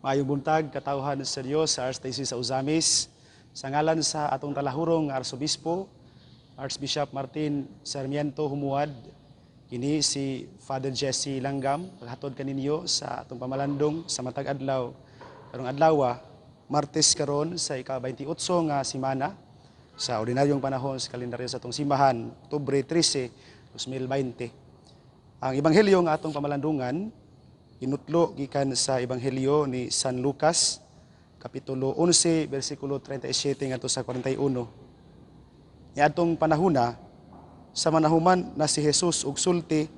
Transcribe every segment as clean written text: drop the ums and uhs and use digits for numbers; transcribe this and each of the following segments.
Maayong buntag, katawhan sa Dios sa Archdiocese sa Uzamis. Sa ngalan sa atong talahurong Arsobispo, Archbishop Martin Sarmiento Humuad, kini si Father Jesse Langgam, paghatod kaninyo sa atong pamalandong sa matag adlaw. Karong adlaw, Martes karon sa ika-28 nga simana sa ordinaryong panahon sa kalendaryo sa atong simbahan, Oktubre 13, 2020. Ang ebanghelyo nga atong pamalandungan inutlo gikan sa ebanghelyo ni San Lucas kapitulo 11 bersikulo 37 ngadto sa 41. Niadtong panahona sa manahuman na si Jesus ug sulti,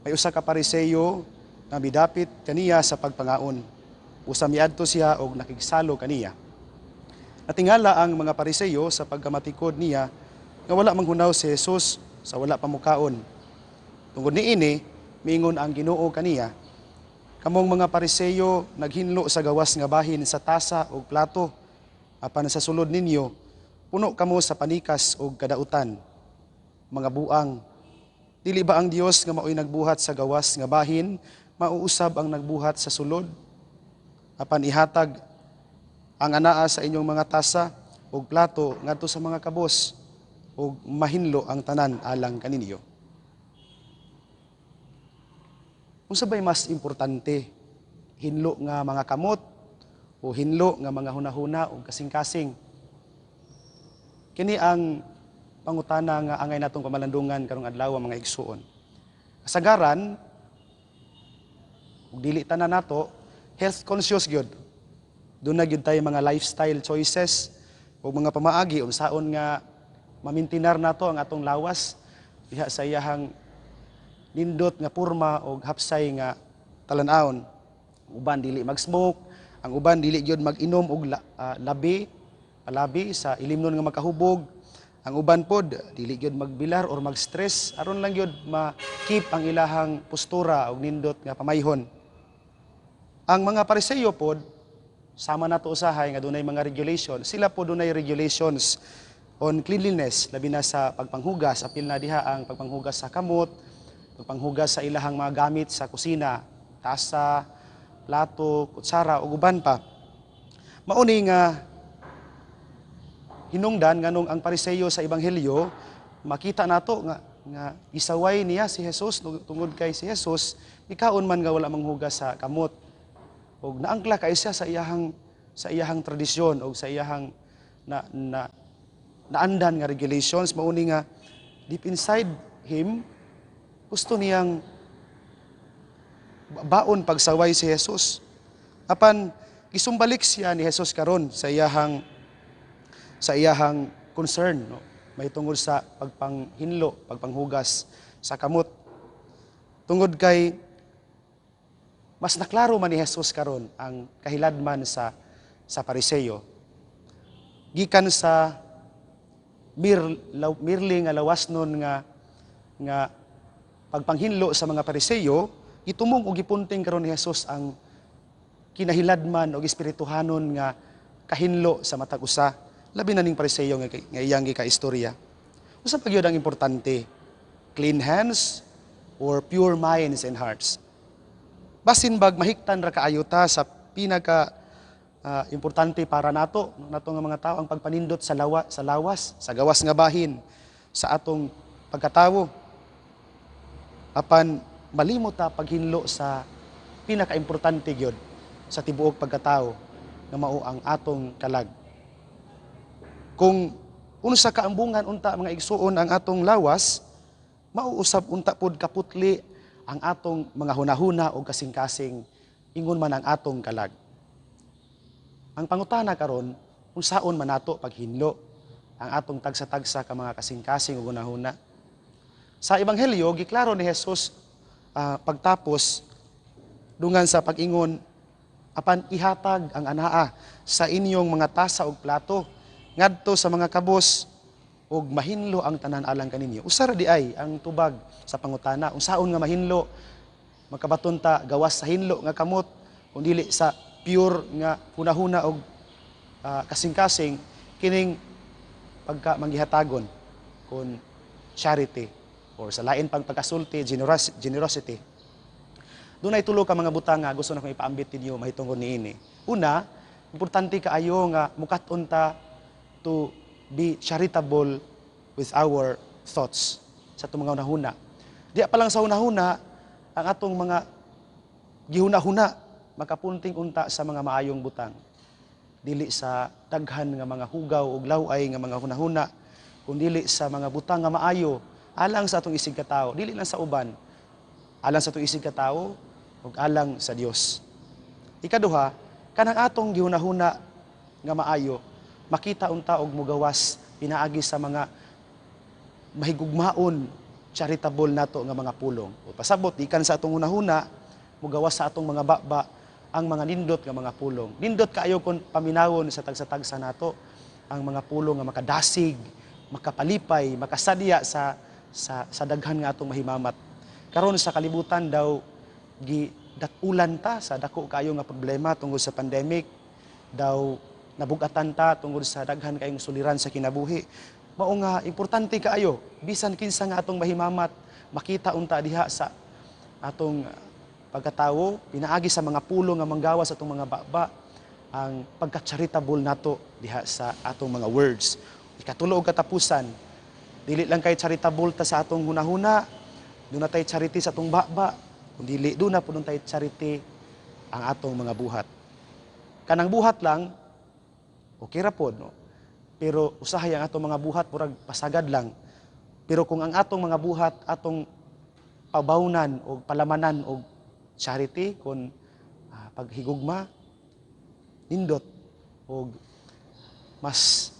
may usa ka Pariseyo nga midapit kaniya sa pagpangaon. Usa miadto siya og nakigsalo kaniya. Natingala ang mga Pariseyo sa pagkamatikod niya nga wala manghunaw si Jesus sa wala pamukaon. Tungod niini, miingon ang Ginoo kaniya, kamong mga Pariseyo naghinlo sa gawas nga bahin sa tasa o plato, apan sa sulod ninyo, puno kamo sa panikas o kadautan. Mga buang, dili ba ang Dios nga mao'y nagbuhat sa gawas nga bahin, mauusab ang nagbuhat sa sulod? Apan ihatag ang anaa sa inyong mga tasa o plato ngadto sa mga kabos, o mahinlo ang tanan alang kaninyo. Unsa bay mas importante, hinlo nga mga kamot o hinlo nga mga hunahuna o kasing-kasing? Kini ang pangutana nga angay natong pamalandungan karong adlaw mga igsuon. Kasagaran, ug dili tanan nato, health conscious gyud. Doon na gyud tayo mga lifestyle choices o mga pamaagi unsaon nga mamintinar nato ang atong lawas diha sa iyahang nindot nga porma o hapsay nga talan-awon. Uban dili mag-smoke, ang uban dili gyud mag-inom og palabi sa ilimnon nga makahubog. Ang uban pod dili gyud magbilar or mag-stress aron lang gyud ma-keep ang ilahang postura og nindot nga pamayhon. Ang mga Pariseyo pod sama nato usahay nga dunay mga regulations, sila pod dunay regulations on cleanliness, labi na sa pagpanghugas, apil na diha ang pagpanghugas sa kamot, pagpanghugas sa ilahang mga gamit sa kusina, tasa, plato, kutsara ug uban pa. Mauni nga hinungdan nganong ang Pariseyo sa ebanghelyo, makita nato nga isaway niya si Jesus tungod kay si Jesus mikaon man nga wala manghugas sa kamot. Og naangkla kay siya sa iyahang tradisyon o sa iyahang naandan nga regulations. Mauni nga deep inside him gusto niyang baon pagsaway si Jesus. Apan gisumbalik siya ni Jesus karon sa iyahang concern, no? May tungod sa pagpanghinlo, pagpanghugas sa kamot. Tungod kay mas naklaro man ni Jesus karon ang kahiladman sa Pariseyo. Gikan sa merely nga lawasnon nga pagpanghinlo sa mga Pariseyo, gitumong o gipunting karon ni Jesus ang kinahiladman o espirituhanon nga kahinlo sa matag usa, labi na ning Pariseyo nga iyang gikaistorya. Usa pa gyud ang importante, clean hands or pure minds and hearts. Basin bag mahiktan ra kaayo ta sa pinaka importante para nato nga mga tao ang pagpanindot sa lawas, sa gawas nga bahin sa atong pagkatawo. Apan malimot ta paghinlo sa pinaka-importante gyud sa tibuok pagkatao nga mao ang atong kalag. Kung unsa kaambungan unta mga igsuon ang atong lawas, mauusab unta pod kaputli ang atong mga hunahuna o kasing-kasing ingon man ang atong kalag. Ang pangutana karon, unsaon man nato paghinlo ang atong tagsa-tagsa ka mga kasing-kasing o hunahuna. Sa ebanghelyo giklaro ni Jesus pagtapos dungan sa pag-ingon, apan ihatag ang anaa sa inyong mga tasa ug plato ngadto sa mga kabos ug mahinlo ang tanan alang kaninyo. Usa ra di ay ang tubag sa pangutana, unsaon nga mahinlo? Makabaton ta gawas sa hinlo nga kamot kung dili sa pure nga hunahuna og kasing-kasing kining pagka manggihatagon kun charity or sa lain pang pagkasulti, generosity. Doon ay tulo ka mga butang nga gusto na kong ipaambit ninyo mahitungkol niini. Una, importante kaayo nga mukat-on ta to be charitable with our thoughts sa itong mga hunahuna. Di pa lang sa hunahuna, ang atong mga gihuna-huna, makapunting unta sa mga maayong butang. Dili sa daghan nga mga hugaw o laway nga mga hunahuna, kundili sa mga butang nga maayo, alang sa atong isig katao, dili lang sa uban, alang sa atong isig katao, ug alang sa Dios. Ikaduha, kanang atong gihunahuna nga maayo, makita unta og mugawas pinaagi sa mga mahigugmaon charitable nato nga mga pulong. O pasabot ikan sa atong hunahuna, mugawas sa atong mga baba ang mga nindot nga mga pulong. Nindot kaayo kon paminawon sa tagsa-tagsa nato ang mga pulong nga makadasig, makapalipay, makasadya sa daghan nga atong mahimamat. Karon sa kalibutan daw gidatulan ta sa dako kayo nga problema tungod sa pandemic, daw nabugatan ta tungod sa daghan kayong suliran sa kinabuhi. Mao nga importante kaayo bisan kinsa nga atong mahimamat makita unta diha sa atong pagkatawo pinaagi sa mga pulong nga manggawas sa atong mga baba ang pagka-charitable nato diha sa atong mga words. Ikatulo og katapusan, dili lang kay charitable ta sa atong hunahuna, doon na tayo charity sa atong baba, kundi doon na po tayo charity ang atong mga buhat. Kanang buhat lang, okay ra pod, no? Pero usahay ang atong mga buhat, murag pasagad lang. Pero kung ang atong mga buhat, atong pabawnan o palamanan o charity, kung paghigugma, nindot, o mas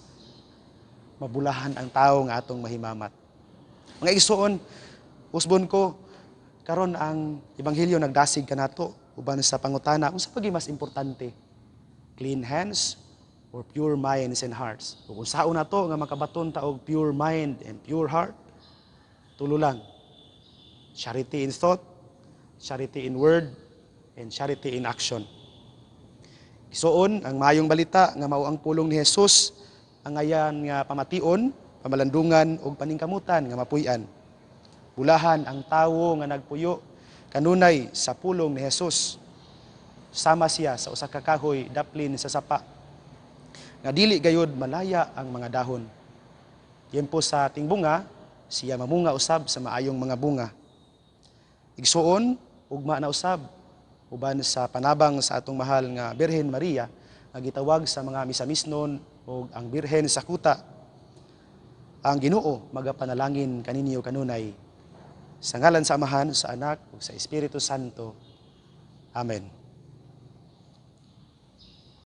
mabulahan ang tao nga atong mahimamat. Mga igsoon, usbon ko, karon ang ebanghelyo nagdasig kanato uban sa pangutana unsa pagi mas importante, clean hands or pure minds and hearts. Kung saon nato nga makabaton ta og pure mind and pure heart, tulo lang, charity in thought, charity in word, and charity in action. Igsoon ang maayong balita nga mao ang pulong ni Jesus, ang ayan nga pamation, pamalandungan ug paningkamutan nga mapuy-an. Bulahan ang tawo nga nagpuyo kanunay sa pulong ni Jesus. Sama siya sa usa ka kahoy daplin sa sapa. Nga dili gayud malaya ang mga dahon. Tiempo sa ating bunga, siya mamunga usab sa maayong mga bunga. Igsuon, ugma na usab uban sa panabang sa atong mahal nga Birhen Maria nga gitawag sa mga misamisnon o ang Birhen sa kuta. Ang Ginoo magapanalangin kaninyo kanunay sa ngalan sa Amahan, sa Anak ug sa Espiritu Santo. Amen.